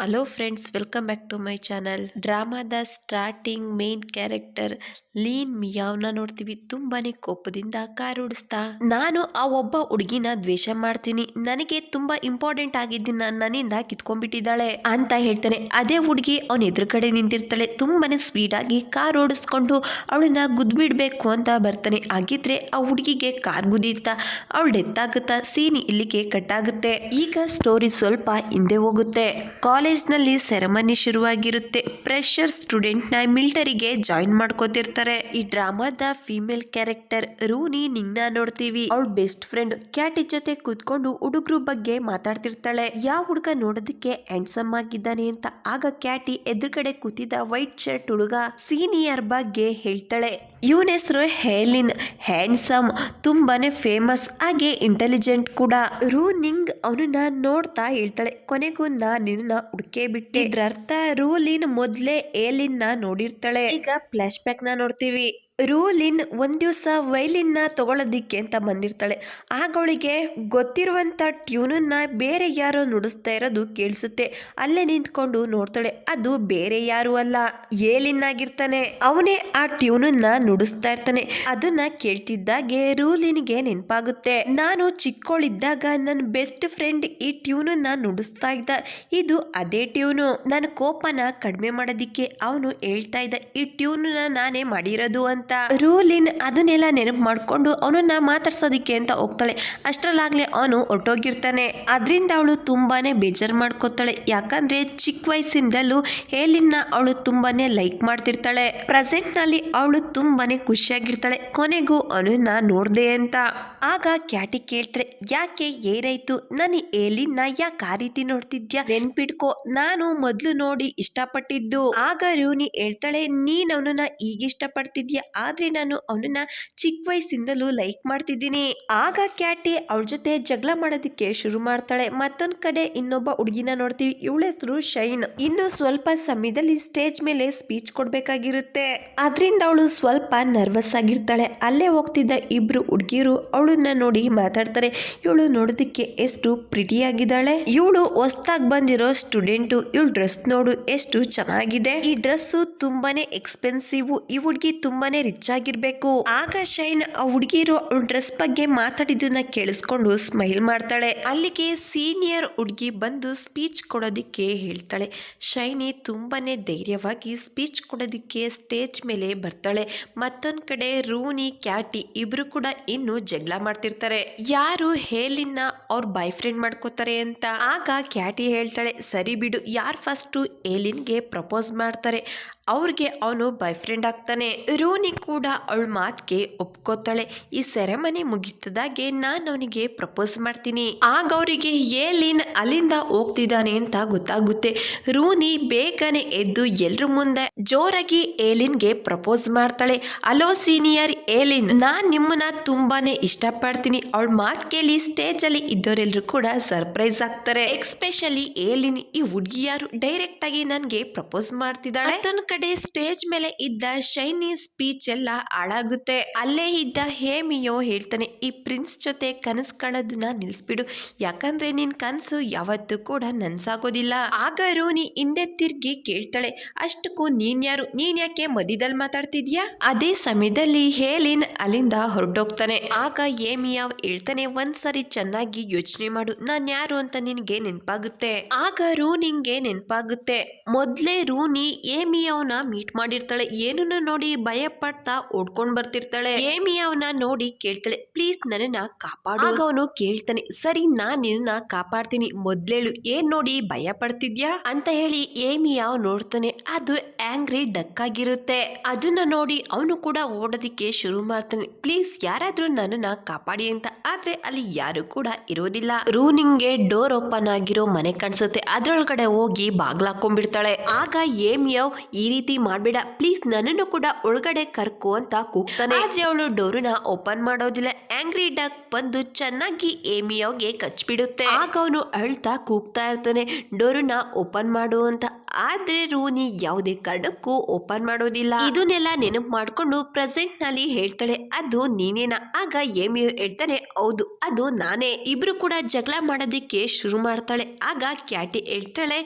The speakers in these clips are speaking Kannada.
Hello friends, welcome back to my channel. ಡ್ರಾಮಾದ ಸ್ಟಾರ್ಟಿಂಗ್ ಮೇನ್ ಕ್ಯಾರೆಕ್ಟರ್ ಲೀನ್ ಮಿಯಾವ್ನ ನೋಡ್ತೀವಿ. ತುಂಬಾನೇ ಕೋಪದಿಂದ ಕಾರೋಡಿಸ್ತಾ, ನಾನು ಆ ಒಬ್ಬ ಹುಡುಗಿನ ದ್ವೇಷ ಮಾಡ್ತೀನಿ, ನನಗೆ ತುಂಬಾ ಇಂಪಾರ್ಟೆಂಟ್ ಆಗಿದ್ದನ್ನ ನನ್ನಿಂದ ಕಿತ್ಕೊಂಡ್ಬಿಟ್ಟಿದ್ದಾಳೆ ಅಂತ ಹೇಳ್ತಾನೆ. ಅದೇ ಹುಡುಗಿ ಅವನ ಎದುರುಗಡೆ ನಿಂತಿರ್ತಾಳೆ. ತುಂಬಾನೇ ಸ್ಪೀಡ್ ಆಗಿ ಕಾರ್ ಓಡಿಸ್ಕೊಂಡು ಅವಳನ್ನ ಗುದ್ಬಿಡ್ಬೇಕು ಅಂತ ಬರ್ತಾನೆ. ಹಾಗಿದ್ರೆ ಆ ಹುಡುಗಿಗೆ ಕಾರ್ ಗುದ್ದಿತ್ತಾ, ಅವಳು ಡೆತ್ ಆಗುತ್ತಾ. ಸೀನ್ ಇಲ್ಲಿಗೆ ಕಟ್ ಆಗುತ್ತೆ. ಈಗ ಸ್ಟೋರಿ ಸ್ವಲ್ಪ ಹಿಂದೆ ಹೋಗುತ್ತೆ. ಕಾಲೇಜ್ನಲ್ಲಿ ಸೆರೆಮನಿ ಶುರುವಾಗಿರುತ್ತೆ. ಫ್ರೆಶರ್ ಸ್ಟೂಡೆಂಟ್ನ ಮಿಲಿಟರಿಗೆ ಜಾಯಿನ್ ಮಾಡ್ಕೋತಿರ್ತಾರೆ. ಈ ಡ್ರಾಮಾದ ಫೀಮೇಲ್ ಕ್ಯಾರೆಕ್ಟರ್ ರೂನಿ ನಿಂಗ್ನ ನೋಡ್ತೀವಿ. ಅವಳ ಬೆಸ್ಟ್ ಫ್ರೆಂಡ್ ಕ್ಯಾಟಿ ಜೊತೆ ಕೂತ್ಕೊಂಡು ಹುಡುಗರು ಬಗ್ಗೆ ಮಾತಾಡ್ತಿರ್ತಾಳೆ. ಯಾವ ಹುಡುಗ ನೋಡೋದಕ್ಕೆ ಹ್ಯಾಂಡ್ಸಮ್ ಆಗಿದ್ದಾನೆ ಅಂತ. ಆಗ ಕ್ಯಾಟಿ ಎದುರುಗಡೆ ಕೂತಿದ್ದ ವೈಟ್ ಶರ್ಟ್ ಹುಡುಗ ಸೀನಿಯರ್ ಬಗ್ಗೆ ಹೇಳ್ತಾಳೆ. ಇವನ ಹೆಸರು ಹೇಲಿನ್, ಹ್ಯಾಂಡ್ಸಮ್, ತುಂಬಾನೇ ಫೇಮಸ್, ಹಾಗೆ ಇಂಟೆಲಿಜೆಂಟ್ ಕೂಡ. ರೂನಿಂಗ್ ಅವನನ್ನ ನೋಡ್ತಾ ಹೇಳ್ತಾಳೆ, ಕೊನೆಗೂ ನಿನ್ನ ಹುಡುಕೇ ಬಿಟ್ಟೆ. ಇದ್ರ ಅರ್ಥ ರೂಲಿನ್ ಮೊದ್ಲೇ ಏಲಿನ್ ನೋಡಿರ್ತಾಳೆ. ಈಗ ಫ್ಲಾಶ್ ಬ್ಯಾಕ್ ನೋಡ್ತೀವಿ. ರೂಲಿನ್ ಒಂದ್ ದಿವಸ ವೈಲಿನ್ ತಗೊಳ್ಳೋದಿಕ್ಕೆ ಅಂತ ಬಂದಿರ್ತಾಳೆ. ಆಗ ಅವಳಿಗೆ ಗೊತ್ತಿರುವಂತ ಟ್ಯೂನನ್ನ ಬೇರೆ ಯಾರೋ ನುಡಿಸ್ತಾ ಇರೋದು ಕೇಳಿಸುತ್ತೆ. ಅಲ್ಲೇ ನಿಂತ್ಕೊಂಡು ನೋಡ್ತಾಳೆ. ಅದು ಬೇರೆ ಯಾರು ಅಲ್ಲ, ಏಲಿನ್ ಆಗಿರ್ತಾನೆ. ಅವನೇ ಆ ಟ್ಯೂನನ್ನ ನುಡಿಸ್ತಾ ಇರ್ತಾನೆ. ಅದನ್ನ ಕೇಳ್ತಿದ್ದಾಗೆ ರೂಲಿನ್ಗೆ ನೆನಪಾಗುತ್ತೆ, ನಾನು ಚಿಕ್ಕವಳಿದ್ದಾಗ ನನ್ನ ಬೆಸ್ಟ್ ಫ್ರೆಂಡ್ ಈ ಟ್ಯೂನನ್ನ ನುಡಿಸ್ತಾ ಇದ್ದ, ಇದು ಅದೇ ಟ್ಯೂನು. ನನ್ನ ಕೋಪನ ಕಡಿಮೆ ಮಾಡೋದಿಕ್ಕೆ ಅವನು ಹೇಳ್ತಾ ಇದ್ದ, ಈ ಟ್ಯೂನನ್ನ ನಾನೇ ಮಾಡಿರೋದು ಅಂತ. ರೂಲಿನ್ ಅದನ್ನೆಲ್ಲ ನೆನಪು ಮಾಡ್ಕೊಂಡು ಅವನನ್ನ ಮಾತಾಡ್ಸೋದಿಕ್ಕೆ ಅಂತ ಹೋಗ್ತಾಳೆ. ಅಷ್ಟರಲ್ಲಾಗ್ಲೇ ಅವನು ಹೊರಟೋಗಿರ್ತಾನೆ. ಅದರಿಂದ ಅವಳು ತುಂಬಾನೇ ಬೇಜಾರು ಮಾಡ್ಕೋತಾಳೆ. ಯಾಕಂದ್ರೆ ಚಿಕ್ಕ ವಯಸ್ಸಿಂದಲೂ ಹೇಲಿನ ಅವಳು ತುಂಬಾನೇ ಲೈಕ್ ಮಾಡ್ತಿರ್ತಾಳೆ. ಪ್ರೆಸೆಂಟ್ ನಲ್ಲಿ ಅವಳು ತುಂಬಾನೇ ಖುಷಿಯಾಗಿರ್ತಾಳೆ, ಕೊನೆಗೂ ಅವನನ್ನ ನೋಡ್ದೆ ಅಂತ. ಆಗ ಕ್ಯಾಟಿ ಕೇಳ್ತಾರೆ, ಯಾಕೆ ಏನಾಯ್ತು, ನಾನು ಏಲಿನ ಯಾಕೆ ಆ ರೀತಿ ನೋಡ್ತಿದ್ಯಾ, ನೆನ್ಪಿಟ್ಕೋ ನಾನು ಮೊದ್ಲು ನೋಡಿ ಇಷ್ಟಪಟ್ಟಿದ್ದು. ಆಗ ರೂನಿ ಹೇಳ್ತಾಳೆ, ನೀನ್ ಅವನನ್ನ ಈಗ ಇಷ್ಟಪಡ್ತಿದ್ಯಾ, ಆದ್ರೆ ನಾನು ಅವನನ್ನ ಚಿಕ್ಕ ವಯಸ್ಸಿಂದಲೂ ಲೈಕ್ ಮಾಡ್ತಿದ್ದೀನಿ. ಆಗ ಕ್ಯಾಟಿ ಅವಳ ಜೊತೆ ಜಗಳ ಮಾಡೋದಕ್ಕೆ ಶುರು ಮಾಡ್ತಾಳೆ. ಮತ್ತೊಂದ್ ಕಡೆ ಇನ್ನೊಬ್ಬ ಹುಡುಗಿನ ನೋಡ್ತೀವಿ. ಇವಳ ಹೆಸರು ಶೈನ್. ಇನ್ನು ಸ್ವಲ್ಪ ಸಮಯದಲ್ಲಿ ಸ್ಟೇಜ್ ಮೇಲೆ ಸ್ಪೀಚ್ ಕೊಡ್ಬೇಕಾಗಿರುತ್ತೆ. ಅದರಿಂದ ಅವಳು ಸ್ವಲ್ಪ ನರ್ವಸ್ ಆಗಿರ್ತಾಳೆ. ಅಲ್ಲೇ ಹೋಗ್ತಿದ್ದ ಇಬ್ರು ಹುಡುಗಿರು ಅವಳನ್ನ ನೋಡಿ ಮಾತಾಡ್ತಾರೆ. ಇವಳು ನೋಡೋದಕ್ಕೆ ಎಷ್ಟು ಪ್ರಿಟಿ ಆಗಿದ್ದಾಳೆ, ಇವಳು ಹೊಸ್ದಾಗಿ ಬಂದಿರೋ ಸ್ಟೂಡೆಂಟು, ಇವಳು ಡ್ರೆಸ್ ನೋಡು ಎಷ್ಟು ಚೆನ್ನಾಗಿದೆ, ಈ ಡ್ರೆಸ್ ತುಂಬಾನೇ ಎಕ್ಸ್ಪೆನ್ಸಿವ್, ಈ ಹುಡುಗಿ ತುಂಬಾನೇ ರಿಚ್ ಆಗಿರ್ಬೇಕು. ಆಗ ಶೈನ್ ಆ ಹುಡುಗಿರು ಡ್ರೆಸ್ ಬಗ್ಗೆ ಮಾತಾಡಿದ್ದನ್ನ ಕೇಳಿಸ್ಕೊಂಡು ಸ್ಮೈಲ್ ಮಾಡ್ತಾಳೆ. ಅಲ್ಲಿಗೆ ಸೀನಿಯರ್ ಹುಡುಗಿ ಬಂದು ಸ್ಪೀಚ್ ಕೊಡೋದಿಕ್ಕೆ ಹೇಳ್ತಾಳೆ. ಶೈನಿ ತುಂಬಾನೇ ಧೈರ್ಯವಾಗಿ ಸ್ಪೀಚ್ ಕೊಡೋದಿಕ್ಕೆ ಸ್ಟೇಜ್ ಮೇಲೆ ಬರ್ತಾಳೆ. ಮತ್ತೊಂದ್ ಕಡೆ ರೂನಿ ಕ್ಯಾಟಿ ಇಬ್ರು ಕೂಡ ಇನ್ನು ಜಗಳ ಮಾಡ್ತಿರ್ತಾರೆ, ಯಾರು ಹೇಲಿನ ಅವ್ರ ಬಾಯ್ ಫ್ರೆಂಡ್ ಮಾಡ್ಕೋತಾರೆ ಅಂತ. ಆಗ ಕ್ಯಾಟಿ ಹೇಳ್ತಾಳೆ, ಸರಿ ಬಿಡು, ಯಾರು ಫಸ್ಟ್ ಏಲಿನ್ಗೆ ಪ್ರಪೋಸ್ ಮಾಡ್ತಾರೆ ಅವ್ರಿಗೆ ಅವನು ಬಾಯ್ ಫ್ರೆಂಡ್ ಆಗ್ತಾನೆ. ರೂನಿ ಕೂಡ ಅವಳ ಮಾತಿಗೆ ಒಪ್ಕೋತಾಳೆ. ಈ ಸೆರೆಮನಿ ಮುಗಿತದಾಗೆ ನಾನು ಅವನಿಗೆ ಪ್ರಪೋಸ್ ಮಾಡ್ತೀನಿ. ಆಗ ಅವರಿಗೆ ಏಲಿನ್ ಅಲ್ಲಿಂದ ಹೋಗ್ತಿದ್ದಾನೆ ಅಂತ ಗೊತ್ತಾಗುತ್ತೆ. ರೂನಿ ಬೇಗನೆ ಎದ್ದು ಎಲ್ರ ಮುಂದೆ ಜೋರಾಗಿ ಏಲಿನ್ಗೆ ಪ್ರಪೋಸ್ ಮಾಡ್ತಾಳೆ. ಅಲೋ ಸೀನಿಯರ್ ಏಲಿನ್, ನಾನ್ ನಿಮ್ಮನ್ನ ತುಂಬಾನೇ ಇಷ್ಟಪಡ್ತೀನಿ. ಅವಳ ಮಾತು ಕೇಳಿ ಸ್ಟೇಜ್ ಅಲ್ಲಿ ಇದ್ದವರೆಲ್ಲರೂ ಕೂಡ ಸರ್ಪ್ರೈಸ್ ಆಗ್ತಾರೆ. ಎಕ್ಸ್ಪೆಷಲಿ ಏಲಿನ್, ಈ ಹುಡುಗಿ ಯಾರು ಡೈರೆಕ್ಟ್ ಆಗಿ ನನ್ಗೆ ಪ್ರಪೋಸ್ ಮಾಡ್ತಿದ್ದಾಳೆ. ಮತ್ತೊಂದ್ ಕಡೆ ಸ್ಟೇಜ್ ಮೇಲೆ ಇದ್ದ ಶೈನಿ ಸ್ಪೀಚ್ ಎಲ್ಲ ಹಾಳಾಗುತ್ತೆ. ಅಲ್ಲೇ ಇದ್ದ ಹೇಮಿಯೋ ಹೇಳ್ತಾನೆ, ಈ ಪ್ರಿನ್ಸ್ ಜೊತೆ ಕನಸು ಕಾಣೋದನ್ನ ನಿಲ್ಸ್ಬಿಡು, ಯಾಕಂದ್ರೆ ನಿನ್ ಕನಸು ಯಾವತ್ತೂ ಕೂಡ ನನ್ಸಾಗೋದಿಲ್ಲ. ಆಗ ರೂನಿ ಹಿಂದೆ ತಿರ್ಗಿ ಕೇಳ್ತಾಳೆ, ಅಷ್ಟಕ್ಕೂ ನೀನ್ ಯಾರು, ನೀನ್ ಯಾಕೆ ಮಧ್ಯದಲ್ಲಿ ಮಾತಾಡ್ತಿದ್ಯಾ. ಅದೇ ಸಮಯದಲ್ಲಿ ಹೇಲಿನ್ ಅಲ್ಲಿಂದ ಹೊರಟೋಗ್ತಾನೆ. ಆಗ ಹೇಮಿಯಾ ಹೇಳ್ತಾನೆ, ಒಂದ್ಸರಿ ಚೆನ್ನಾಗಿ ಯೋಚನೆ ಮಾಡು, ನಾನ್ ಯಾರು ಅಂತ ನಿನ್ಗೆ ನೆನಪಾಗುತ್ತೆ. ಆಗ ರೂನಿಂಗೆ ನೆನಪಾಗುತ್ತೆ, ಮೊದ್ಲೇ ರೂನಿ ಹೇಮಿಯಾವ್ನ ಮೀಟ್ ಮಾಡಿರ್ತಾಳೆ. ಏನನ್ನ ನೋಡಿ ಭಯ ಪಡ್ತಾ ಓಡ್ಕೊಂಡ್ ಬರ್ತಿರ್ತಾಳೆ. ಹೇಮಿಯಾವ್ನ ನೋಡಿ ಕೇಳ್ತಾಳೆ, ಪ್ಲೀಸ್ ನನ್ನನ್ನ ಕಾಪಾಡು. ಆಗ ಅವನು ಕೇಳ್ತಾನೆ, ಸರಿ ನಾನ್ ನಿನ್ನ ಕಾಪಾಡ್ತೀನಿ, ಮೊದ್ಲೇಳು ಏನ್ ನೋಡಿ ಭಯ ಪಡ್ತಿದ್ಯಾ ಅಂತ ಹೇಳಿ ಹೇಮಿಯಾವ್ ನೋಡ್ತಾನೆ. ಅದು ಆಂಗ್ರಿ ಡಕ್ ಆಗಿರುತ್ತೆ. ಅದನ್ನ ನೋಡಿ ಅವನು ಕೂಡ ಓಡೋದಿಕ್ಕೆ ಶುರು ಮಾಡ್ತಾನೆ, ಪ್ಲೀಸ್ ಯಾರಾದ್ರೂ ನನ್ನನ್ನ ಕಾಪಾಡಿ ಅಂತ. ಆದ್ರೆ ಅಲ್ಲಿ ಯಾರು ಕೂಡ ಇರೋದಿಲ್ಲ. ರೂನಿಂಗ್ಗೆ ಡೋರ್ ಓಪನ್ ಆಗಿರೋ ಮನೆ ಕಾಣಿಸುತ್ತೆ. ಅದ್ರೊಳಗಡೆ ಹೋಗಿ ಬಾಗ್ಲಾಕೊಂಡ್ಬಿಡ್ತಾಳೆ. ಆಗ ಹೇಮಿಯಾವ್ ಈ ರೀತಿ ಮಾಡ್ಬೇಡ ಪ್ಲೀಸ್, ನನ್ನನ್ನು ಕೂಡ ಒಳಗಡೆ ಕರ್ಕೊ ಅಂತ ಕೂಗ್ತಾನೆ. ಆದ್ರೆ ಅವಳು ಡೋರನ್ನ ಓಪನ್ ಮಾಡೋದಿಲ್ಲ. ಆಂಗ್ರಿ ಡಕ್ ಬಂದು ಚೆನ್ನಾಗಿ ಏಮಿಯೋಗೆ ಕಚ್ಬಿಡುತ್ತೆ. ಆಗ ಅವನು ಅಳ್ತಾ ಕೂಗ್ತಾ ಇರ್ತಾನೆ, ಡೋರನ್ನ ಓಪನ್ ಮಾಡು ಅಂತ. ಆದ್ರೆ ರೂನಿ ಯಾವುದೇ ಕಾರಣಕ್ಕೂ ಓಪನ್ ಮಾಡೋದಿಲ್ಲ. ಇದನ್ನೆಲ್ಲ ನೆನಪು ಮಾಡ್ಕೊಂಡು ಪ್ರೆಸೆಂಟ್ ನಲ್ಲಿ ಹೇಳ್ತಾಳೆ, ಅದು ನೀನೇನಾ? ಆಗ ಏಮಿಯೋ ಹೇಳ್ತಾನೆ, ಹೌದು ಅದು ನಾನೇ. ಇಬ್ರು ಕೂಡ ಜಗಳ ಮಾಡೋದಿಕ್ಕೆ ಶುರು ಮಾಡ್ತಾಳೆ. ಆಗ ಕ್ಯಾಟಿ ಹೇಳ್ತಾಳೆ,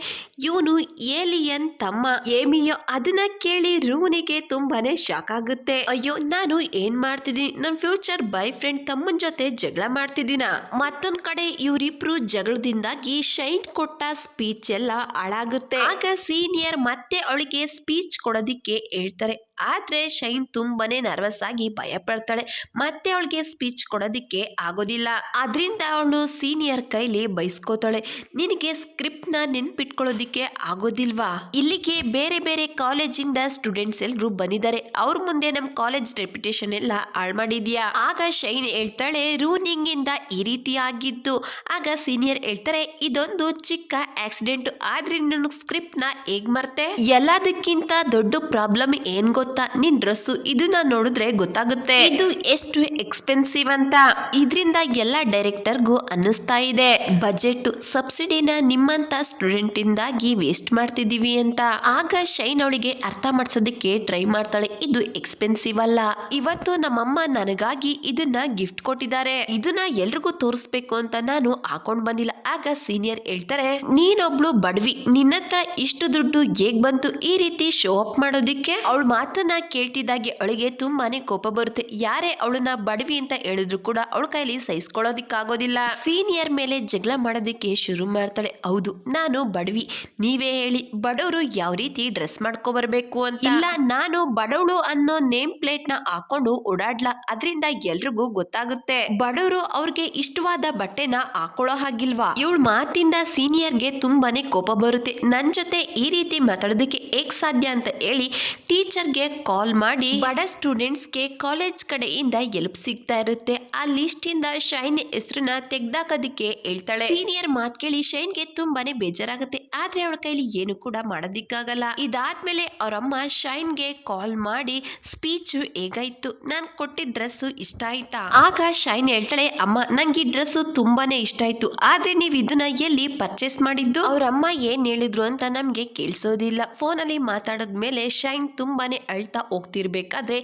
ಇವನು ಏಲಿಯನ್ ತಮ್ಮ. ಏಮಿಯೋ ಅದನ್ನ ಕೇಳಿ ರೂನಿಗೆ ತುಂಬಾನೇ ಶಾಕ್ ಆಗುತ್ತೆ. ಅಯ್ಯೋ, ನಾನು ಏನ್ ಮಾಡ್ತಿದ್ದೀನಿ? ನನ್ನ ಫ್ಯೂಚರ್ ಬಾಯ್ ಫ್ರೆಂಡ್ ತಮ್ಮನ್ ಜೊತೆ ಜಗಳ ಮಾಡ್ತಿದ್ದೀನ. ಮತ್ತೊಂದ್ ಕಡೆ ಇವರಿಬ್ರು ಜಗಳದಿಂದಾಗಿ ಶೈನ್ ಕೊಟ್ಟ ಸ್ಪೀಚ್ ಎಲ್ಲ ಹಾಳಾಗುತ್ತೆ. ಆಗ ಸೀನಿಯರ್ ಮತ್ತೆ ಅವಳಿಗೆ ಸ್ಪೀಚ್ ಕೊಡೋದಿಕ್ಕೆ ಹೇಳ್ತಾರೆ. ಆದ್ರೆ ಶೈನ್ ತುಂಬಾನೇ ನರ್ವಸ್ ಆಗಿ ಭಯ ಪಡ್ತಾಳೆ. ಮತ್ತೆ ಅವಳಿಗೆ ಸ್ಪೀಚ್ ಕೊಡೋದಿಕ್ಕೆ ಆಗೋದಿಲ್ಲ. ಅದರಿಂದ ಅವಳು ಸೀನಿಯರ್ ಕೈಲಿ ಬೈಸ್ಕೋತಾಳೆ, ನಿನಗೆ ಸ್ಕ್ರಿಪ್ಟ್ ನ ನೆನ್ಪಿಟ್ಕೊಳ್ಳೋದಿಕ್ಕೆ ಆಗೋದಿಲ್ವಾ? ಇಲ್ಲಿಗೆ ಬೇರೆ ಬೇರೆ ಕಾಲೇಜಿಂದ ಸ್ಟೂಡೆಂಟ್ಸ್ ಎಲ್ರು ಬಂದಿದ್ದಾರೆ, ಅವ್ರ ಮುಂದೆ ನಮ್ ಕಾಲೇಜ್ ರೆಪ್ಯುಟೇಷನ್ ಎಲ್ಲ ಹಾಳು ಮಾಡಿದ್ಯಾ? ಆಗ ಶೈನ್ ಹೇಳ್ತಾಳೆ, ರೂನಿಂಗ್ ಇಂದ ಈ ರೀತಿ ಆಗಿದ್ದು. ಆಗ ಸೀನಿಯರ್ ಹೇಳ್ತಾರೆ, ಇದೊಂದು ಚಿಕ್ಕ ಆಕ್ಸಿಡೆಂಟ್, ಆದ್ರೆ ನನ್ನ ಸ್ಕ್ರಿಪ್ಟ್ ನ ಹೇಗ್ ಮರ್ತೆ? ಎಲ್ಲದಕ್ಕಿಂತ ದೊಡ್ಡ ಪ್ರಾಬ್ಲಮ್ ಏನ್ ಗೊತ್ತಾ? ನಿನ್ ಡ್ರೆಸ್ ಇದನ್ನ ನೋಡಿದ್ರೆ ಗೊತ್ತಾಗುತ್ತೆ ಇದು ಎಷ್ಟು ಎಕ್ಸ್ಪೆನ್ಸಿವ್ ಅಂತ. ಇದರಿಂದ ಎಲ್ಲ ಡೈರೆಕ್ಟರ್ಗೂ ಅನ್ನಿಸ್ತಾ ಇದೆ ಬಜೆಟ್ ಸಬ್ಸಿಡಿನ ನಿಮ್ಮಂತ ಸ್ಟೂಡೆಂಟ್ ಇಂದಾಗಿ ವೇಸ್ಟ್ ಮಾಡ್ತಿದೀವಿ ಅಂತ. ಆಗ ಶೈನ್ ಅವಳಿಗೆ ಅರ್ಥ ಮಾಡ್ಸೋದಕ್ಕೆ ಟ್ರೈ ಮಾಡ್ತಾಳೆ, ಇದು ಎಕ್ಸ್ಪೆನ್ಸಿವ್ ಅಲ್ಲ, ಇವತ್ತು ನಮ್ಮಮ್ಮ ನನಗಾಗಿ ಇದನ್ನ ಗಿಫ್ಟ್ ಕೊಟ್ಟಿದ್ದಾರೆ, ಇದನ್ನ ಎಲ್ರಿಗೂ ತೋರಿಸ್ಬೇಕು ಅಂತ ನಾನು ಹಾಕೊಂಡ್ ಬಂದಿಲ್ಲ. ಆಗ ಸೀನಿಯರ್ ಹೇಳ್ತಾರೆ, ನೀನೊಬ್ಳು ಬಡವಿ, ನಿನ್ನತ್ರ ಇಷ್ಟು ದುಡ್ಡು ಹೇಗ್ ಬಂತು ಈ ರೀತಿ ಶೋ ಅಪ್ ಮಾಡೋದಿಕ್ಕೆ? ಅವಳು ಮಾತನ್ನ ಕೇಳ್ತಿದ್ದಾಗೆ ಅವಳಿಗೆ ತುಂಬಾನೇ ಕೋಪ ಬರುತ್ತೆ. ಯಾರೇ ಅವಳನ್ನ ಬಡವಿ ಅಂತ ಹೇಳಿದ್ರು ಕೂಡ ಅವಳ ಕೈಲಿ ಸಹಿಸ್ಕೊಳ್ಳೋದಿಕ್ಕಾಗೋದಿಲ್ಲ. ಸೀನಿಯರ್ ಮೇಲೆ ಜಗಳ ಮಾಡೋದಿಕ್ಕೆ ಶುರು ಮಾಡ್ತಾಳೆ, ಹೌದು ನಾನು ಬಡವಿ, ನೀವೇ ಹೇಳಿ ಬಡವರು ಯಾವ ರೀತಿ ಡ್ರೆಸ್ ಮಾಡ್ಕೊ ಬರ್ಬೇಕು ಅಂತ. ಇಲ್ಲ, ನಾನು ಬಡವಳು ಅನ್ನೋ ನೇಮ್ ಪ್ಲೇಟ್ ನ ಹಾಕೊಂಡು ಓಡಾಡ್ಲಾ, ಅದರಿಂದ ಎಲ್ರಿಗೂ ಗೊತ್ತಾಗುತ್ತೆ ಬಡವರು ಅವ್ರಿಗೆ ಇಷ್ಟವಾದ ಬಟ್ಟೆನ ಹಾಕೊಳ್ಳೋ ಹಾಗಿಲ್ವಾ? ಇವಳ ಮಾತಿಂದ ಸೀನಿಯರ್ಗೆ ತುಂಬಾನೇ ಕೋಪ ಬರುತ್ತೆ. ನನ್ ಜೊತೆ ಈ ರೀತಿ ಮಾತಾಡೋದಕ್ಕೆ ಹೇಗ್ ಸಾಧ್ಯ ಅಂತ ಹೇಳಿ ಟೀಚರ್ಗೆ ಕಾಲ್ ಮಾಡಿ ಬಡ ಸ್ಟೂಡೆಂಟ್ಸ್ಗೆ ಕಾಲೇಜ್ ಕಡೆಯಿಂದ ಎಲ್ಪ್ ಸಿಗ್ತಾ ಇರುತ್ತೆ. ಆ ಲಿಸ್ಟ್ ಇಂದ ಶೈನ್ ಹೆಸರನ್ನ ತೆಗ್ದಾಕೋದಿಕ್ಕೆ ಹೇಳ್ತಾಳೆ. ಸೀನಿಯರ್ ಮಾತ್ ಕೇಳಿ ಶೈನ್ಗೆ ತುಂಬಾನೇ ಬೇಜಾರಾಗುತ್ತೆ. ಆದ್ರೆ ಅವಳ ಕೈಲಿ ಏನು ಕೂಡ ಮಾಡೋದಿಕ್ಕಾಗಲ್ಲ. ಇದಾದ್ಮೇಲೆ ಅವರಮ್ಮ ಶೈನ್ಗೆ ಕಾಲ್ ಮಾಡಿ ಸ್ಪೀಚ್ ಹೇಗಾಯ್ತು, ನಾನ್ ಕೊಟ್ಟಿದ್ದ ಡ್ರೆಸ್ ಇಷ್ಟ ಆಯ್ತಾ? ಆಗ ಶೈನ್ ಹೇಳ್ತಾಳೆ, ಅಮ್ಮ ನಂಗೆ ಈ ಡ್ರೆಸ್ ತುಂಬಾನೇ ಇಷ್ಟ ಆಯ್ತು, ಆದ್ರೆ ನೀವ್ ಇದನ್ನ ಎಲ್ಲಿ ಪರ್ಚೇಸ್ ಮಾಡಿದ್ದು? ಅವ್ರಮ್ಮ ಏನ್ ಹೇಳಿದ್ರು ಅಂತ ನಮ್ಗೆ ಕೇಳಿಸೋದಿಲ್ಲ. ಫೋನಲ್ಲಿ ಮಾತಾಡದ್ಮೇಲೆ ಶೈನ್ ತುಂಬಾನೇ ಅಳ್ತಾ ಹೋಗ್ತಿರ್ಬೇಕಾದ್ರೆ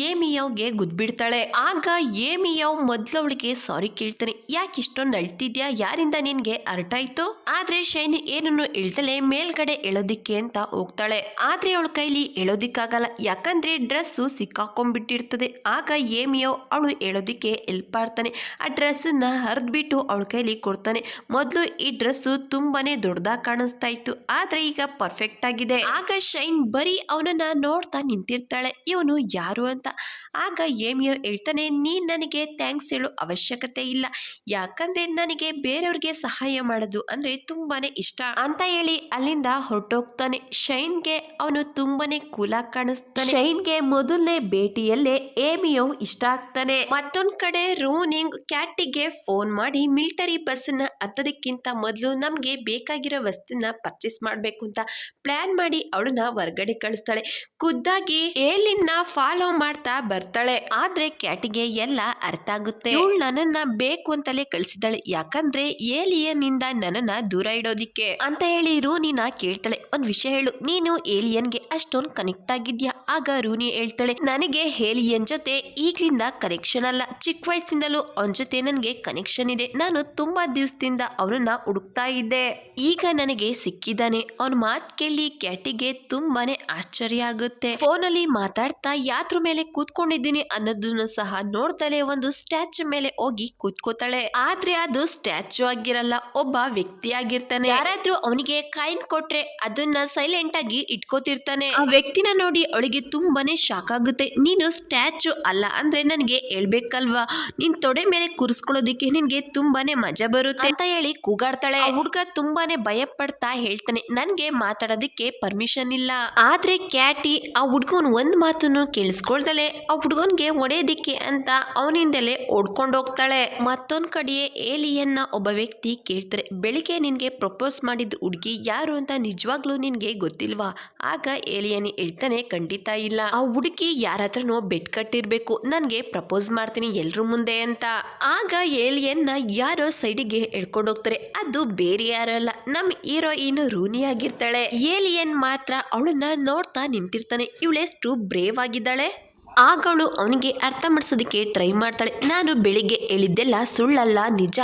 ಏಮಿಯೋಗೆ ಗುದ್ಬಿಡ್ತಾಳೆ. ಆಗ ಏಮಿಯೋ ಮೊದ್ಲು ಅವಳಿಗೆ ಸಾರಿ ಕೇಳ್ತಾನೆ, ಯಾಕೆ ಇಷ್ಟೊಂದು ಅಳ್ತಿದ್ಯಾ, ಯಾರಿಂದ ನಿನ್ಗೆ ಅರ್ಥ ಆಯ್ತು? ಆದ್ರೆ ಶೈನ್ ಏನನ್ನು ಹೇಳ್ತಾಳೆ ಮೇಲ್ಗಡೆ ಎಳೋದಿಕ್ಕೆ ಅಂತ ಹೋಗ್ತಾಳೆ. ಆದ್ರೆ ಅವಳ ಕೈಲಿ ಎಳೋದಿಕ್ಕಾಗಲ್ಲ, ಯಾಕಂದ್ರೆ ಡ್ರೆಸ್ ಸಿಕ್ಕಾಕೊಂಡ್ಬಿಟ್ಟಿರ್ತದೆ. ಆಗ ಏಮಿಯೋ ಅವಳು ಹೇಳೋದಿಕ್ಕೆ ಹೆಲ್ಪ್ ಮಾಡ್ತಾನೆ. ಆ ಡ್ರೆಸ್ ನ ಹರಿದ್ಬಿಟ್ಟು ಅವಳ ಕೈಲಿ ಕೊಡ್ತಾನೆ. ಮೊದ್ಲು ಈ ಡ್ರೆಸ್ ತುಂಬಾನೇ ದೊಡ್ಡದಾಗಿ ಕಾಣಿಸ್ತಾ ಇತ್ತು, ಆದ್ರೆ ಈಗ ಪರ್ಫೆಕ್ಟ್ ಆಗಿದೆ. ಆಗ ಶೈನ್ ಬರೀ ಅವನನ್ನ ನೋಡ್ತಾ ನಿಂತಿರ್ತಾಳೆ, ಇವನು ಯಾರು ಅಂತ. ಆಗ ಏಮಿಯೋ ಹೇಳ್ತಾನೆ, ನೀನ್ ನನಗೆ ಥ್ಯಾಂಕ್ಸ್ ಹೇಳೋ ಅವಶ್ಯಕತೆ ಇಲ್ಲ, ಯಾಕಂದ್ರೆ ನನಗೆ ಬೇರೆಯವ್ರಿಗೆ ಸಹಾಯ ಮಾಡೋದು ಅಂದ್ರೆ ತುಂಬಾನೇ ಇಷ್ಟ ಅಂತ ಹೇಳಿ ಅಲ್ಲಿಂದ ಹೊರಟೋಗ್ತಾನೆ. ಶೈನ್ಗೆ ಅವನು ತುಂಬಾನೇ ಕೂಲಾಗಿ ಕಾಣಿಸ್ತಾನೆ. ಶೈನ್ಗೆ ಮೊದಲನೇ ಭೇಟಿಯಲ್ಲೇ ಏಮಿಯೋ ಇಷ್ಟ ಆಗ್ತಾನೆ. ಮತ್ತೊಂದ್ ಕಡೆ ರೂನಿಂಗ್ ಕ್ಯಾಟಿಗೆ ಫೋನ್ ಮಾಡಿ ಮಿಲಿಟರಿ ಬಸ್ ನ ಹತ್ತೋದಕ್ಕಿಂತ ಮೊದಲು ನಮ್ಗೆ ಬೇಕಾಗಿರೋ ವಸ್ತುನ ಪರ್ಚೇಸ್ ಮಾಡ್ಬೇಕು ಅಂತ ಪ್ಲಾನ್ ಮಾಡಿ ಅವಳನ್ನ ಹೊರಗಡೆ ಕಳಿಸ್ತಾಳೆ. ಖುದ್ದಾಗಿ ಏಲಿನ ಫಾಲೋ ಮಾಡ್ತಾ ಬರ್ತಾಳೆ. ಆದ್ರೆ ಕ್ಯಾಟಿಗೆ ಎಲ್ಲ ಅರ್ಥ ಆಗುತ್ತೆ. ಇವಳು ನನ್ನನ್ನ ಬೇಕು ಅಂತಲೇ ಕಳಿಸಿದಾಳೆ, ಯಾಕಂದ್ರೆ ಏಲಿಯನ್ ಇಂದ ನನ್ನನ್ನ ದೂರ ಇಡೋದಿಕ್ಕೆ ಅಂತ ಹೇಳಿ ರೂನಿನ ಕೇಳ್ತಾಳೆ, ಒಂದ್ ವಿಷಯ ಹೇಳು, ನೀನು ಏಲಿಯನ್ಗೆ ಅಷ್ಟೊಂದು ಕನೆಕ್ಟ್ ಆಗಿದ್ಯಾ? ಆಗ ರೂನಿ ಹೇಳ್ತಾಳೆ, ನನಗೆ ಏಲಿಯನ್ ಜೊತೆ ಈಗ್ಲಿಂದ ಕನೆಕ್ಷನ್ ಅಲ್ಲ, ಚಿಕ್ಕ ವಯಸ್ಸಿಂದಲೂ ಅವನ ಜೊತೆ ನನ್ಗೆ ಕನೆಕ್ಷನ್ ಇದೆ. ನಾನು ತುಂಬಾ ದಿವಸದಿಂದ ಅವನನ್ನ ಹುಡುಕ್ತಾ ಇದ್ದೆ, ಈಗ ನನಗೆ ಸಿಕ್ಕಿದ್ದಾನೆ. ಅವನ ಮಾತ್ ಕೇಳಿ ಕ್ಯಾಟಿಗೆ ತುಂಬಾನೇ ಆಶ್ಚರ್ಯ ಆಗುತ್ತೆ. ಫೋನಲ್ಲಿ ಮಾತಾಡ್ತಾ ಯಾತ್ರ ಮೇಲೆ ಕೂತ್ಕೊಂಡಿದ್ದೀನಿ ಅನ್ನೋದನ್ನ ಸಹ ನೋಡ್ತಾಳೆ. ಒಂದು ಸ್ಟ್ಯಾಚು ಮೇಲೆ ಹೋಗಿ ಕೂತ್ಕೋತಾಳೆ. ಆದ್ರೆ ಅದು ಸ್ಟ್ಯಾಚು ಆಗಿರಲ್ಲ, ಒಬ್ಬ ವ್ಯಕ್ತಿ ಆಗಿರ್ತಾನೆ. ಯಾರಾದ್ರೂ ಅವನಿಗೆ ಕಾಯಿನ್ ಕೊಟ್ರೆ ಅದನ್ನ ಸೈಲೆಂಟ್ ಆಗಿ ಇಟ್ಕೋತಿರ್ತಾನೆ. ಆ ವ್ಯಕ್ತಿನ ನೋಡಿ ಅವಳಿಗೆ ತುಂಬಾನೇ ಶಾಕ್ ಆಗುತ್ತೆ. ನೀನು ಸ್ಟ್ಯಾಚು ಅಲ್ಲ ಅಂದ್ರೆ ನನ್ಗೆ ಹೇಳ್ಬೇಕಲ್ವಾ, ನಿನ್ ತೊಡೆ ಮೇಲೆ ಕೂರಿಸ್ಕೊಳ್ಳೋದಿಕ್ಕೆ ನಿನ್ಗೆ ತುಂಬಾನೇ ಮಜಾ ಬರುತ್ತೆ ಅಂತ ಹೇಳಿ ಕೂಗಾಡ್ತಾಳೆ. ಹುಡ್ಗ ತುಂಬಾನೇ ಭಯ ಪಡ್ತಾ ಹೇಳ್ತಾನೆ, ನನ್ಗೆ ಮಾತಾಡೋದಿಕ್ಕೆ ಪರ್ಮಿಷನ್ ಇಲ್ಲ. ಆದ್ರೆ ಕ್ಯಾಟಿ ಆ ಹುಡುಗನ್ ಒಂದ್ ಮಾತನ್ನು ಕೇಳಿಸ್ಕೊಳ್ತಾಳೆ. ಆ ಹುಡುಗನ್ಗೆ ಒಡೆಯೋದಿಕ್ಕೆ ಅಂತ ಅವನಿಂದಲೇ ಓಡ್ಕೊಂಡು ಹೋಗ್ತಾಳೆ. ಮತ್ತೊಂದ್ ಕಡೆ ಏಲಿಯನ್ನ ಒಬ್ಬ ವ್ಯಕ್ತಿ ಕೇಳ್ತಾರೆ, ಬೆಳಿಗ್ಗೆ ನಿನ್ಗೆ ಪ್ರಪೋಸ್ ಮಾಡಿದ ಹುಡುಗಿ ಯಾರು ಅಂತ ನಿಜವಾಗ್ಲೂ ನಿನ್ಗೆ ಗೊತ್ತಿಲ್ವಾ? ಆಗ ಏಲಿಯನ್ ಹೇಳ್ತಾನೆ, ಖಂಡಿತ ಇಲ್ಲ, ಆ ಹುಡುಗಿ ಯಾರ ಹತ್ರನೋ ಬೆಟ್ ಕಟ್ಟಿರ್ಬೇಕು, ನನ್ಗೆ ಪ್ರಪೋಸ್ ಮಾಡ್ತೀನಿ ಎಲ್ರ ಮುಂದೆ ಅಂತ. ಆಗ ಏಲಿಯನ್ನ ಯಾರೋ ಸೈಡಿಗೆ ಎಳ್ಕೊಂಡು ಹೋಗ್ತಾರೆ. ಅದು ಬೇರೆ ಯಾರಲ್ಲ, ನಮ್ ಹೀರೋಯಿನ್ ರೂನಿ ಆಗಿರ್ತಾಳೆ. ಏಲಿಯನ್ ಮಾತ್ರ ಅವಳನ್ನ ನೋಡ್ತಾ ನಿಂತಿರ್ತಾನೆ. ಇವಳೆಷ್ಟು ಬ್ರೇವ್ ಆಗಿದ್ದಾಳೆ. ಆಗಳು ಅವನಿಗೆ ಅರ್ಥ ಮಾಡಿಸೋದಕ್ಕೆ ಟ್ರೈ ಮಾಡ್ತಾಳೆ. ನಾನು ಬೆಳಿಗ್ಗೆ ಹೇಳಿದ್ದೆಲ್ಲ ಸುಳ್ಳಲ್ಲ, ನಿಜ.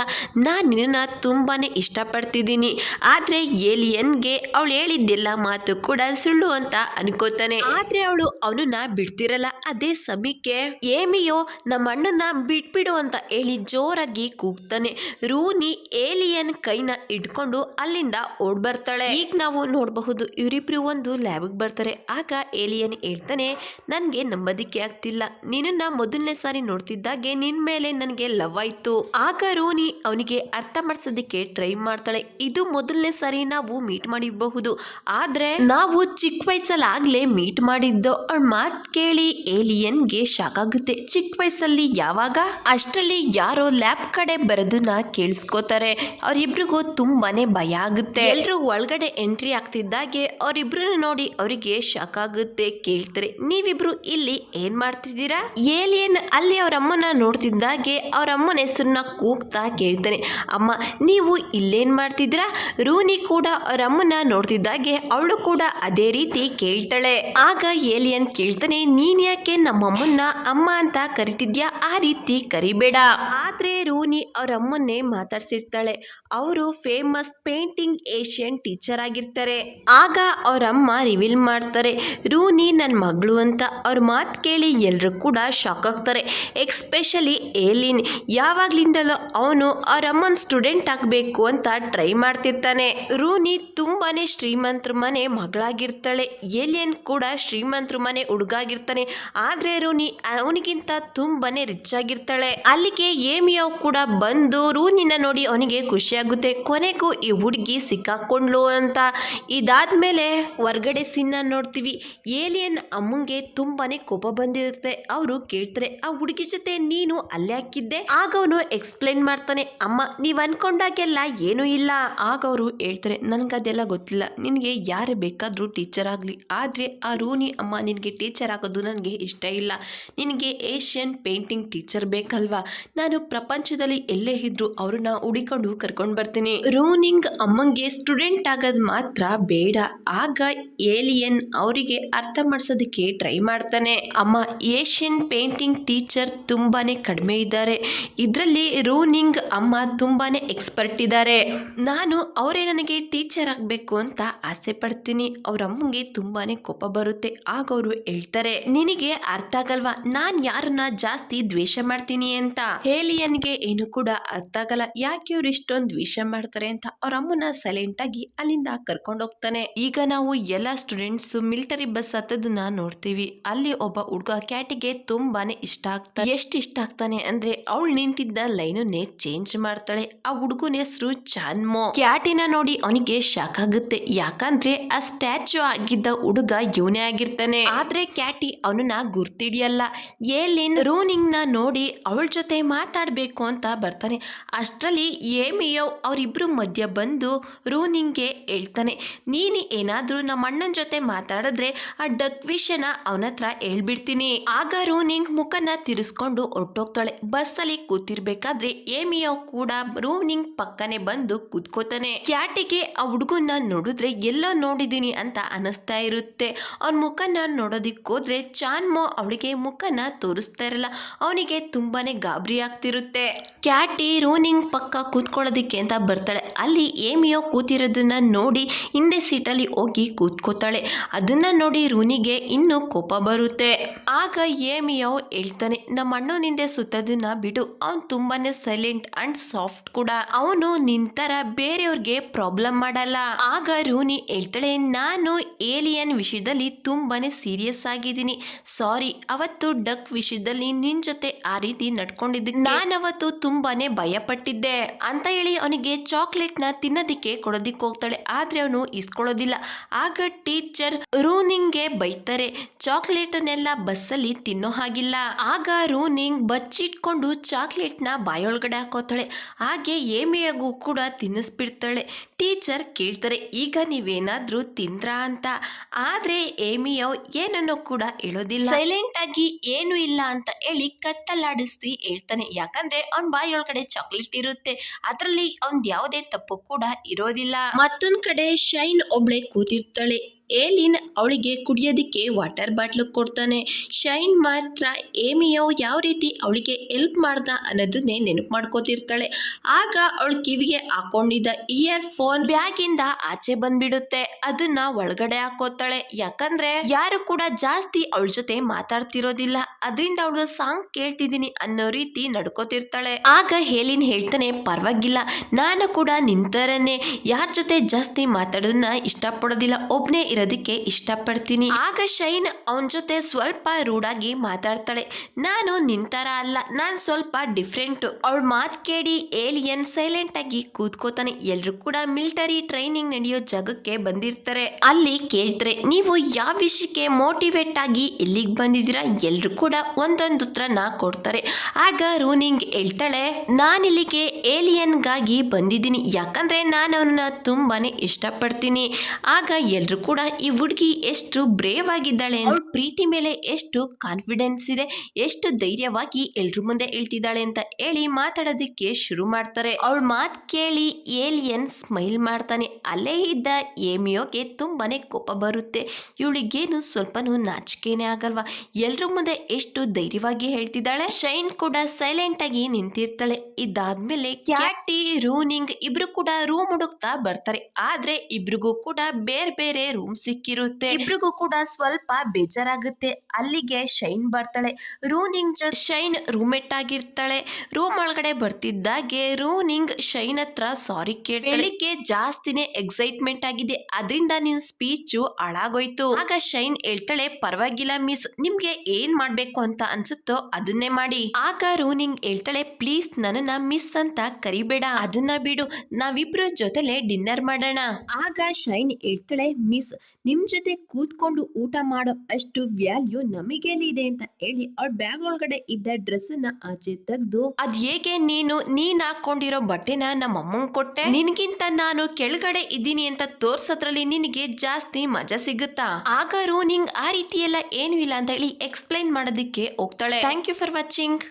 ನಾನು ನಿನ್ನ ತುಂಬಾ ಇಷ್ಟಪಡ್ತಿದ್ದೀನಿ. ಆದರೆ ಏಲಿಯನ್ಗೆ ಅವಳು ಹೇಳಿದ್ದೆಲ್ಲ ಮಾತು ಕೂಡ ಸುಳ್ಳು ಅಂತ ಅನ್ಕೋತಾನೆ. ಆದರೆ ಅವಳು ಅವನನ್ನ ಬಿಡ್ತಿರಲ್ಲ. ಅದೇ ಸಮಯಕ್ಕೆ ಏಮಿಯೋ ನಮ್ಮ ಅಣ್ಣನ ಬಿಟ್ಬಿಡು ಅಂತ ಹೇಳಿ ಜೋರಾಗಿ ಕೂಗ್ತಾನೆ. ರೂನಿ ಏಲಿಯನ್ ಕೈನ ಇಟ್ಕೊಂಡು ಅಲ್ಲಿಂದ ಓಡ್ ಬರ್ತಾಳೆ. ಈಗ ನಾವು ನೋಡಬಹುದು ಇವರಿಬ್ರು ಒಂದು ಲ್ಯಾಬ್ಗೆ ಬರ್ತಾರೆ. ಆಗ ಏಲಿಯನ್ ಹೇಳ್ತಾನೆ, ನನಗೆ ನಂಬೋದಿಕ್ಕೆ ಆಗ್ತಿಲ್ಲ, ನಿನ್ನ ಮೊದಲನೇ ಸಾರಿ ನೋಡ್ತಿದ್ದಾಗೆ ನಿನ್ ಮೇಲೆ ನನಗೆ ಲವ್ ಆಯ್ತು. ಆಗ ರೂನಿ ಅವನಿಗೆ ಅರ್ಥ ಮಾಡಿಸೋದಕ್ಕೆ ಟ್ರೈ ಮಾಡ್ತಾಳೆ. ಇದು ಮೊದಲನೇ ಸಾರಿ ನಾವು ಮೀಟ್ ಮಾಡಿರಬಹುದು, ಆದ್ರೆ ನಾವು ಚಿಕ್ಕ ವಯಸ್ಸಲ್ಲಾಗ್ಲೇ ಮೀಟ್ ಮಾಡಿದ್ದು. ಅವಳ ಮಾತು ಕೇಳಿ ಏಲಿಯನ್ಗೆ ಶಾಕ್ ಆಗುತ್ತೆ. ಚಿಕ್ಕ ವಯಸ್ಸಲ್ಲಿ ಯಾವಾಗ? ಅಷ್ಟರಲ್ಲಿ ಯಾರೋ ಲ್ಯಾಬ್ ಕಡೆ ಬರೋದನ್ನ ಕೇಳಿಸ್ಕೋತಾರೆ. ಅವರಿಬ್ರಿಗೂ ತುಂಬಾನೇ ಭಯ ಆಗುತ್ತೆ. ಎಲ್ರು ಒಳಗಡೆ ಎಂಟ್ರಿ ಆಗ್ತಿದ್ದಾಗೆ ಅವರಿಬ್ರನ್ನ ನೋಡಿ ಅವರಿಗೆ ಶಾಕ್ ಆಗುತ್ತೆ. ಕೇಳ್ತಾರೆ, ನೀವಿಬ್ರು ಇಲ್ಲಿ ಏನ್ ಮಾಡ್ತಿದ್ದೀರಾ? ಏಲಿಯನ್ ಅಲ್ಲಿ ಅವ್ರ ಅಮ್ಮನ ನೋಡ್ತಿದ್ದಾಗೆ ಅವ್ರ ಅಮ್ಮನ ಹೆಸರನ್ನ ಕೂಗ್ತಾ ಕೇಳ್ತಾನೆ, ಅಮ್ಮ ನೀವು ಇಲ್ಲೇನ್ ಮಾಡ್ತಿದ್ದೀರಾ? ರೂನಿ ಕೂಡ ಅವ್ರ ಅಮ್ಮನ ನೋಡ್ತಿದ್ದಾಗೆ ಅವಳು ಕೂಡ ಅದೇ ರೀತಿ ಕೇಳ್ತಾಳೆ. ಆಗ ಏಲಿಯನ್ ಕೇಳ್ತಾನೆ, ನೀನ್ ಯಾಕೆ ನಮ್ಮಮ್ಮನ್ನ ಅಮ್ಮ ಅಂತ ಕರಿತಿದ್ಯಾ? ಆ ರೀತಿ ಕರಿಬೇಡ. ಆದ್ರೆ ರೂನಿ ಅವ್ರ ಅಮ್ಮನ್ನೇ ಮಾತಾಡ್ಸಿರ್ತಾಳೆ. ಅವರು ಫೇಮಸ್ ಪೇಂಟಿಂಗ್ ಏಷಿಯನ್ ಟೀಚರ್ ಆಗಿರ್ತಾರೆ. ಆಗ ಅವ್ರ ಅಮ್ಮ ರಿವೀಲ್ ಮಾಡ್ತಾರೆ, ರೂನಿ ನನ್ನ ಮಗಳು ಅಂತ. ಅವ್ರ ಮಾತು ಕೇಳಿ ಎಲ್ಲರೂ ಕೂಡ ಶಾಕ್ ಆಗ್ತಾರೆ. ಎಕ್ಸ್ಪೆಷಲಿ ಏಲಿನ್. ಯಾವಾಗ್ಲಿಂದಲೂ ಅವನು ಅವ್ರ ಅಮ್ಮನ ಸ್ಟೂಡೆಂಟ್ ಆಗಬೇಕು ಅಂತ ಟ್ರೈ ಮಾಡ್ತಿರ್ತಾನೆ. ರೂನಿ ತುಂಬಾನೇ ಶ್ರೀಮಂತರ ಮನೆ ಮಗಳಾಗಿರ್ತಾಳೆ. ಏಲಿಯನ್ ಕೂಡ ಶ್ರೀಮಂತರ ಮನೆ ಹುಡುಗಾಗಿರ್ತಾನೆ. ಆದ್ರೆ ರೂನಿ ಅವನಿಗಿಂತ ತುಂಬಾನೇ ರಿಚ್ ಆಗಿರ್ತಾಳೆ. ಅಲ್ಲಿಗೆ ಏಮಿಯೋ ಕೂಡ ಬಂದು ರೂನಿನ ನೋಡಿ ಅವನಿಗೆ ಖುಷಿ ಆಗುತ್ತೆ. ಕೊನೆಗೂ ಈ ಹುಡುಗಿ ಸಿಕ್ಕಾಕೊಂಡ್ಲು ಅಂತ. ಇದಾದ್ಮೇಲೆ ಹೊರ್ಗಡೆ ಸಿನ್ನ ನೋಡ್ತೀವಿ. ಏಲಿಯನ್ ಅಮ್ಮಂಗೆ ತುಂಬಾನೇ ಕೋಪ ಬಂದಿರುತ್ತೆ. ಅವರು ಕೇಳ್ತಾರೆ, ಆ ಹುಡುಗಿ ಜೊತೆ ನೀನು ಅಲ್ಲೇ ಹಾಕಿದ್ದೆ? ಆಗ ಅವನು ಎಕ್ಸ್ಪ್ಲೇನ್ ಮಾಡ್ತಾನೆ, ಅಮ್ಮ ನೀವ್ ಅನ್ಕೊಂಡಾಗೆಲ್ಲ ಏನೂ ಇಲ್ಲ. ಆಗ ಅವರು ಹೇಳ್ತಾರೆ, ನನ್ಗದೆಲ್ಲ ಗೊತ್ತಿಲ್ಲ, ನಿನ್ಗೆ ಯಾರೇ ಬೇಕಾದ್ರೂ ಟೀಚರ್ ಆಗ್ಲಿ, ಆದ್ರೆ ಆ ರೂನಿ ಅಮ್ಮ ನಿನ್ಗೆ ಟೀಚರ್ ಆಗೋದು ನನಗೆ ಇಷ್ಟ ಇಲ್ಲ. ನಿನಗೆ ಏಷ್ಯನ್ ಪೇಂಟಿಂಗ್ ಟೀಚರ್ ಬೇಕಲ್ವಾ? ನಾನು ಪ್ರಪಂಚದಲ್ಲಿ ಎಲ್ಲೇ ಇದ್ರು ಅವ್ರನ್ನ ಹುಡಿಕೊಂಡು ಕರ್ಕೊಂಡು ಬರ್ತೀನಿ. ರೂನಿಂಗ್ ಅಮ್ಮಂಗೆ ಸ್ಟೂಡೆಂಟ್ ಆಗೋದು ಮಾತ್ರ ಬೇಡ. ಆಗ ಏಲಿಯನ್ ಅವರಿಗೆ ಅರ್ಥ ಮಾಡಿಸೋದಕ್ಕೆ ಟ್ರೈ ಮಾಡ್ತಾನೆ, ಅಮ್ಮ ಏಷ್ಯನ್ ಪೇಂಟಿಂಗ್ ಟೀಚರ್ ತುಂಬಾನೇ ಕಡಿಮೆ ಇದ್ದಾರೆ, ಇದರಲ್ಲಿ ರೂನಿಂಗ್ ಅಮ್ಮ ತುಂಬಾನೇ ಎಕ್ಸ್ಪರ್ಟ್ ಇದ್ದಾರೆ. ನಾನು ಅವರೇ ನನಗೆ ಟೀಚರ್ ಆಗಬೇಕು ಅಂತ ಆಸೆ ಪಡ್ತೀನಿ. ಅವ್ರ ಅಮ್ಮಂಗೆ ತುಂಬಾನೇ ಕೋಪ ಬರುತ್ತೆ. ಆಗ ಅವರು ಹೇಳ್ತಾರೆ, ನಿನಗೆ ಅರ್ಥ ಆಗಲ್ವಾ ನಾನ್ ಯಾರನ್ನ ಜಾಸ್ತಿ ದ್ವೇಷ ಮಾಡ್ತೀನಿ ಅಂತ? ಏಲಿಯನ್ಗೆ ಏನು ಕೂಡ ಅರ್ಥ ಆಗಲ್ಲ, ಯಾಕೆ ಇವ್ರು ಇಷ್ಟೊಂದು ದ್ವೇಷ ಮಾಡ್ತಾರೆ ಅಂತ. ಅವ್ರ ಅಮ್ಮನ ಸೈಲೆಂಟ್ ಆಗಿ ಅಲ್ಲಿಂದ ಕರ್ಕೊಂಡು ಹೋಗ್ತಾನೆ. ಈಗ ನಾವು ಎಲ್ಲ ಸ್ಟೂಡೆಂಟ್ಸ್ ಮಿಲಿಟರಿ ಬಸ್ ಹತ್ತದನ್ನ ನೋಡ್ತೀವಿ. ಅಲ್ಲಿ ಒಬ್ಬ ಹುಡುಗ ಕ್ಯಾಟಿಗೆ ತುಂಬಾನೇ ಇಷ್ಟ ಆಗ್ತಾನೆ. ಎಷ್ಟು ಇಷ್ಟ ಆಗ್ತಾನೆ ಅಂದ್ರೆ ಅವಳು ನಿಂತಿದ್ದ ಲೈನನ್ನೇ ಚೇಂಜ್ ಮಾಡ್ತಾಳೆ. ಆ ಹುಡುಗನ ಹೆಸರು ಚಾನ್ಮೋ. ಕ್ಯಾಟಿನ ನೋಡಿ ಅವನಿಗೆ ಶಾಕ್ ಆಗುತ್ತೆ. ಯಾಕಂದ್ರೆ ಆ ಸ್ಟ್ಯಾಚು ಆಗಿದ್ದ ಹುಡುಗ ಇವನೇ ಆಗಿರ್ತಾನೆ. ಆದ್ರೆ ಕ್ಯಾಟಿ ಅವನನ್ನ ಗುರ್ತಿಡಿಯಲ್ಲ. ಏಲಿನ್ ರೂನಿಂಗ್ ನ ನೋಡಿ ಅವಳ ಜೊತೆ ಮಾತಾಡ್ಬೇಕು ಅಂತ ಬರ್ತಾನೆ. ಅಷ್ಟರಲ್ಲಿ ಏಮಿಯೋ ಅವರಿಬ್ರು ಮಧ್ಯ ಬಂದು ರೂನಿಂಗ್ಗೆ ಹೇಳ್ತಾನೆ, ನೀನು ಏನಾದ್ರೂ ನಮ್ಮ ಅಣ್ಣನ ಜೊತೆ ಮಾತಾಡಿದ್ರೆ ಆ ಡಕ್ ವಿಷಯನ ಅವನ ಹತ್ರ ಹೇಳ್ಬಿಡ್ತೀನಿ. ಆಗ ರೂನಿಂಗ್ ಮುಖನ ತಿರ್ಸ್ಕೊಂಡು ಹೊರಟೋಗ್ತಾಳೆ. ಬಸ್ಸಲ್ಲಿ ಕೂತಿರ್ಬೇಕಾದ್ರೆ ಏಮಿಯೋ ಕೂಡ ರೂನಿಂಗ್ ಪಕ್ಕನೆ ಬಂದು ಕೂತ್ಕೋತಾನೆ. ಕ್ಯಾಟಿಗೆ ಆ ಹುಡುಗನ್ನ ನೋಡಿದ್ರೆ ಎಲ್ಲೋ ನೋಡಿದೀನಿ ಅಂತ ಅನಿಸ್ತಾ ಇರುತ್ತೆ. ಅವನ ಮುಖನ ನೋಡೋದಿಕ್ ಹೋದ್ರೆ ಚಾನ್ಮೋ ಅವಳಿಗೆ ಮುಖನ ತೋರಿಸ್ತಾ ಇರಲ್ಲ. ಅವನಿಗೆ ತುಂಬಾನೇ ಗಾಬರಿ ಆಗ್ತಿರುತ್ತೆ. ಕ್ಯಾಟಿ ರೂನಿಂಗ್ ಪಕ್ಕ ಕೂತ್ಕೊಳ್ಳೋದಿಕ್ಕೆ ಅಂತ ಬರ್ತಾಳೆ. ಅಲ್ಲಿ ಏಮಿಯೋ ಕೂತಿರೋದನ್ನ ನೋಡಿ ಹಿಂದೆ ಸೀಟಲ್ಲಿ ಹೋಗಿ ಕೂತ್ಕೋತಾಳೆ. ಅದನ್ನ ನೋಡಿ ರೂನಿಗೆ ಇನ್ನೂ ಕೋಪ ಬರುತ್ತೆ. ಆಗ ಏಮಿಯೋ ಹೇಳ್ತಾನೆ, ನಮ್ಮ ಅಣ್ಣನಿಂದೆ ಸುತ್ತದನ್ನ ಬಿಡು, ಅವನು ತುಂಬಾನೇ ಸೈಲೆಂಟ್ ಅಂಡ್ ಸಾಫ್ಟ್ ಕೂಡ, ಅವನು ನಿಂತರ ಬೇರೆಯವ್ರಿಗೆ ಪ್ರಾಬ್ಲಮ್ ಮಾಡಲ್ಲ. ಆಗ ರೂನಿ ಹೇಳ್ತಾಳೆ, ನಾನು ಏಲಿಯನ್ ವಿಷಯದಲ್ಲಿ ತುಂಬಾನೇ ಸೀರಿಯಸ್ ಆಗಿದ್ದೀನಿ, ಸಾರಿ ಅವತ್ತು ಡಕ್ ವಿಷಯದಲ್ಲಿ ನಿನ್ ಜೊತೆ ಆ ರೀತಿ ನಡ್ಕೊಂಡಿದ್ದಕ್ಕೆ ನಾನವತ್ತು ತುಂಬಾನೇ ಭಯ ಪಟ್ಟಿದ್ದೆ ಅಂತ ಹೇಳಿ ಅವನಿಗೆ ಚಾಕ್ಲೇಟ್ ನ ತಿನ್ನೋದಿಕ್ಕೆ ಕೊಡೋದಿಕ್ಕೆ ಹೋಗ್ತಾಳೆ. ಆದ್ರೆ ಅವನು ಇಸ್ಕೊಳ್ಳೋದಿಲ್ಲ. ಆಗ ಟೀಚರ್ ರೂನಿಂಗ್ಗೆ ಬೈತಾರೆ, ಚಾಕ್ಲೇಟ್ನೆಲ್ಲ ಬಸ್ಸಲ್ಲಿ ತಿನ್ನೋ ಹಾಗಿಲ್ಲ. ಆಗ ರೂನಿಂಗ್ ಬಚ್ಚಿಟ್ಕೊಂಡು ಚಾಕ್ಲೇಟ್ ನ ಬಾಯೊಳಗಡೆ ಹಾಕೋತಾಳೆ. ಹಾಗೆ ಏಮಿಯಾಗೂ ಕೂಡ ತಿನ್ನಿಸ್ಬಿಡ್ತಾಳೆ. ಟೀಚರ್ ಕೇಳ್ತಾರೆ, ಈಗ ನೀವೇನಾದ್ರೂ ತಿಂದ್ರಾ ಅಂತ. ಆದ್ರೆ ಏಮಿಯೋ ಏನನ್ನೋ ಕೂಡ ಹೇಳೋದಿಲ್ಲ, ಸೈಲೆಂಟ್ ಆಗಿ ಏನು ಇಲ್ಲ ಅಂತ ಹೇಳಿ ಕತ್ತಲಾಡಿಸಿ ಹೇಳ್ತಾನೆ. ಯಾಕಂದ್ರೆ ಅವನ್ ಬಾಯೊಳಗಡೆ ಚಾಕ್ಲೇಟ್ ಇರುತ್ತೆ, ಅದ್ರಲ್ಲಿ ಅವನ್ ಯಾವುದೇ ತಪ್ಪು ಕೂಡ ಇರೋದಿಲ್ಲ. ಮತ್ತೊಂದ್ ಕಡೆ ಶೈನ್ ಒಬ್ಳೆ ಕೂತಿರ್ತಾಳೆ. ಏಲಿನ್ ಅವಳಿಗೆ ಕುಡಿಯೋದಿಕ್ಕೆ ವಾಟರ್ ಬಾಟ್ಲು ಕೊಡ್ತಾನೆ. ಶೈನ್ ಮಾತ್ರ ಏಮಿಯೋ ಯಾವ ರೀತಿ ಅವಳಿಗೆ ಹೆಲ್ಪ್ ಮಾಡ್ದ ಅನ್ನೋದನ್ನೇ ನೆನಪು ಮಾಡ್ಕೋತಿರ್ತಾಳೆ. ಆಗ ಅವಳ ಕಿವಿಗೆ ಹಾಕೊಂಡಿದ್ದ ಇಯರ್ ಫೋನ್ ಬ್ಯಾಗಿಂದ ಆಚೆ ಬಂದ್ಬಿಡುತ್ತೆ. ಅದನ್ನ ಒಳಗಡೆ ಹಾಕೋತಾಳೆ. ಯಾಕಂದ್ರೆ ಯಾರು ಕೂಡ ಜಾಸ್ತಿ ಅವಳ ಜೊತೆ ಮಾತಾಡ್ತಿರೋದಿಲ್ಲ, ಅದರಿಂದ ಅವಳು ಸಾಂಗ್ ಕೇಳ್ತಿದ್ದೀನಿ ಅನ್ನೋ ರೀತಿ ನಡ್ಕೋತಿರ್ತಾಳೆ. ಆಗ ಏಲಿನ್ ಹೇಳ್ತಾನೆ, ಪರವಾಗಿಲ್ಲ, ನಾನು ಕೂಡ ನಿಂತರನೆ ಯಾರ ಜೊತೆ ಜಾಸ್ತಿ ಮಾತಾಡೋದನ್ನ ಇಷ್ಟಪಡೋದಿಲ್ಲ, ಒಬ್ನೇ ಇರೋದಕ್ಕೆ ಇಷ್ಟಪಡ್ತೀನಿ. ಆಗ ಶೈನ್ ಅವನ ಜೊತೆ ಸ್ವಲ್ಪ ರೂಢಾಗಿ ಮಾತಾಡ್ತಾಳೆ. ನಾನು ನಿಂತರ ಅಲ್ಲ, ನಾನು ಸ್ವಲ್ಪ ಡಿಫ್ರೆಂಟ್. ಅವಳ ಮಾತು ಕೇಳಿ ಏಲಿಯನ್ ಸೈಲೆಂಟ್ ಆಗಿ ಕೂತ್ಕೋತಾನೆ. ಎಲ್ರು ಕೂಡ ಮಿಲಿಟರಿ ಟ್ರೈನಿಂಗ್ ನಡೆಯೋ ಜಾಗಕ್ಕೆ ಬಂದಿರ್ತಾರೆ. ಅಲ್ಲಿ ಕೇಳ್ತಾರೆ, ನೀವು ಯಾವ ವಿಷಯಕ್ಕೆ ಮೋಟಿವೇಟ್ ಆಗಿ ಇಲ್ಲಿಗೆ ಬಂದಿದ್ದೀರಾ? ಎಲ್ರು ಕೂಡ ಒಂದೊಂದು ಉತ್ತರನ ಕೊಡ್ತಾರೆ. ಆಗ ರೂನಿಂಗ್ ಹೇಳ್ತಾಳೆ, ನಾನಿಲ್ಲಿಗೆ ಏಲಿಯನ್ಗಾಗಿ ಬಂದಿದ್ದೀನಿ, ಯಾಕಂದ್ರೆ ನಾನು ಅವನನ್ನ ತುಂಬಾನೇ ಇಷ್ಟಪಡ್ತೀನಿ. ಆಗ ಎಲ್ರು ಕೂಡ ಈ ಹುಡುಗಿ ಎಷ್ಟು ಬ್ರೇವ್ ಆಗಿದ್ದಾಳೆ, ಅವಳ ಪ್ರೀತಿ ಮೇಲೆ ಎಷ್ಟು ಕಾನ್ಫಿಡೆನ್ಸ್ ಇದೆ, ಎಷ್ಟು ಧೈರ್ಯವಾಗಿ ಎಲ್ರ ಮುಂದೆ ಹೇಳ್ತಿದ್ದಾಳೆ ಅಂತ ಹೇಳಿ ಮಾತಾಡೋದಿಕ್ಕೆ ಶುರು ಮಾಡ್ತಾರೆ. ಅವಳ ಮಾತು ಕೇಳಿ ಏಲಿಯನ್ ಸ್ಮೈಲ್ ಮಾಡ್ತಾನೆ. ಅಲ್ಲೇ ಇದ್ದ ಏಮಿಯೋಗೆ ತುಂಬಾನೇ ಕೋಪ ಬರುತ್ತೆ. ಇವಳಿಗೇನು ಸ್ವಲ್ಪನೂ ನಾಚಿಕೆನೇ ಆಗಲ್ವಾ, ಎಲ್ರ ಮುಂದೆ ಎಷ್ಟು ಧೈರ್ಯವಾಗಿ ಹೇಳ್ತಿದ್ದಾಳೆ. ಶೈನ್ ಕೂಡ ಸೈಲೆಂಟ್ ಆಗಿ ನಿಂತಿರ್ತಾಳೆ. ಇದಾದ್ಮೇಲೆ ಕ್ಯಾಟಿ ರೂನಿಂಗ್ ಇಬ್ರು ಕೂಡ ರೂಮ್ ಹುಡುಕ್ತಾ ಬರ್ತಾರೆ. ಆದ್ರೆ ಇಬ್ರಿಗೂ ಕೂಡ ಬೇರೆ ಬೇರೆ ರೂಮ್ ಸಿಕ್ಕಿರುತ್ತೆ. ಇಬ್ರಿಗೂ ಕೂಡ ಸ್ವಲ್ಪ ಬೇಜಾರಾಗುತ್ತೆ. ಅಲ್ಲಿಗೆ ಶೈನ್ ಬರ್ತಾಳೆ. ರೂನಿಂಗ್ ಶೈನ್ ರೂಮ್ಮೇಟ್ ಆಗಿರ್ತಾಳೆ. ರೂಮ್ ಒಳಗಡೆ ಬರ್ತಿದ್ದಾಗೆ ರೂನಿಂಗ್ ಶೈನ್ ಹತ್ರ ಸಾರಿ ಕೇಳ್ತಾಳೆ. ಬೆಳಿಗ್ಗೆ ಜಾಸ್ತಿನೇ ಎಕ್ಸೈಟ್ಮೆಂಟ್ ಆಗಿದೆ, ಅದರಿಂದ ನಿನ್ ಸ್ಪೀಚು ಹಾಳಾಗೋಯ್ತು. ಆಗ ಶೈನ್ ಹೇಳ್ತಾಳೆ, ಪರವಾಗಿಲ್ಲ ಮಿಸ್, ನಿಮ್ಗೆ ಏನ್ ಮಾಡ್ಬೇಕು ಅಂತ ಅನ್ಸುತ್ತೋ ಅದನ್ನೇ ಮಾಡಿ. ಆಗ ರೂನಿಂಗ್ ಹೇಳ್ತಾಳೆ, ಪ್ಲೀಸ್ ನನ್ನನ್ನ ಮಿಸ್ ಅಂತ ಕರಿಬೇಡ, ಅದನ್ನ ಬಿಡು, ನಾವಿಬ್ರು ಜೊತೆಲೆ ಡಿನ್ನರ್ ಮಾಡೋಣ. ಆಗ ಶೈನ್ ಹೇಳ್ತಾಳೆ, ಮಿಸ್, ನಿಮ್ ಜೊತೆ ಕೂತ್ಕೊಂಡು ಊಟ ಮಾಡೋ ಅಷ್ಟು ವ್ಯಾಲ್ಯೂ ನಮಗೇನಿದೆ ಅಂತ ಹೇಳಿ ಅವಳ ಬ್ಯಾಗ್ ಒಳಗಡೆ ಇದ್ದ ಡ್ರೆಸ್ ನ ಆಚೆ ತೆಗ್ದು, ಅದ್ ಹೇಗೆ ನೀನ್ ಹಾಕೊಂಡಿರೋ ಬಟ್ಟೆನ ನಮ್ಮ ಅಮ್ಮಂಗ್ ಕೊಟ್ಟೆ, ನಿನ್ಗಿಂತ ನಾನು ಕೆಳಗಡೆ ಇದ್ದೀನಿ ಅಂತ ತೋರ್ಸೋದ್ರಲ್ಲಿ ನಿನಗೆ ಜಾಸ್ತಿ ಮಜಾ ಸಿಗುತ್ತಾ? ಆಗ ರೂನಿಂಗ್ ಆ ರೀತಿ ಎಲ್ಲ ಏನು ಇಲ್ಲ ಅಂತ ಹೇಳಿ ಎಕ್ಸ್ಪ್ಲೈನ್ ಮಾಡೋದಿಕ್ಕೆ ಹೋಗ್ತಾಳೆ. Thank you for watching.